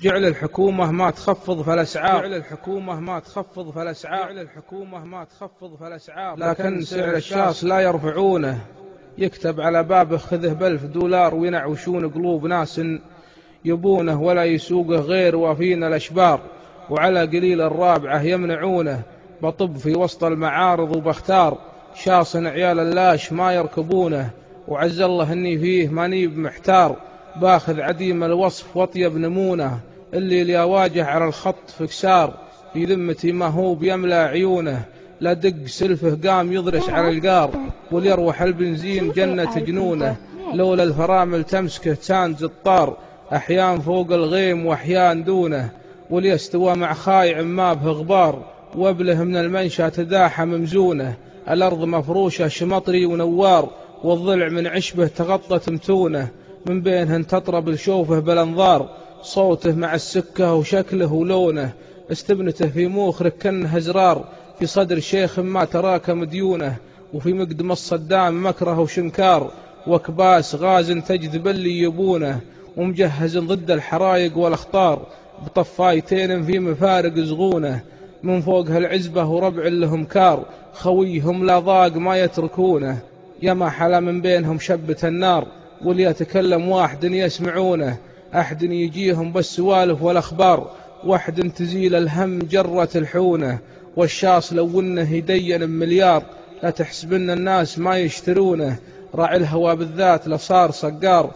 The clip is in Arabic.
جعل الحكومة ما تخفض فالأسعار، جعل الحكومة ما تخفض فالأسعار، جعل الحكومة ما تخفض فالأسعار، لكن سعر الشاص لا يرفعونه. يكتب على بابه خذه ب$1000 وينعوشون قلوب ناس يبونه، ولا يسوقه غير وافين الأشبار، وعلى قليل الرابعة يمنعونه. بطب في وسط المعارض وبختار شاص عيال اللاش ما يركبونه، وعز الله اني فيه ماني بمحتار، باخذ عديم الوصف واطيب نمونه. اللي يواجه على الخط فكسار، في ذمتي ما هو بيملى عيونه. لا دق سلفه قام يضرس على القار، وليروح البنزين جنة جنونه. لولا الفرامل تمسكه تانز الطار، أحيان فوق الغيم وأحيان دونه. وليستوى مع خايع ما به غبار، وابله من المنشى تداحى ممزونه. الأرض مفروشة شمطري ونوار، والضلع من عشبه تغطت متونه. من بينهن تطرب لشوفه بالانظار، صوته مع السكة وشكله ولونه. استبنته في موخرك كنه زرار، في صدر شيخ ما تراكم ديونه. وفي مقدم الصدام مكره وشنكار، وكباس غاز تجذب اللي يبونه. ومجهز ضد الحرايق والأخطار، بطفايتين في مفارق زغونه. من فوق هالعزبة وربع لهم كار، خويهم لا ضاق ما يتركونه. يما حلا من بينهم شبة النار، وليتكلم واحد يسمعونه. أحد يجيهم بالسوالف والأخبار، واحد تزيل الهم جرة الحونه. والشاص لو انه يدين بمليار، لا تحسبن الناس ما يشترونه. راعي الهوى بالذات لصار صقار،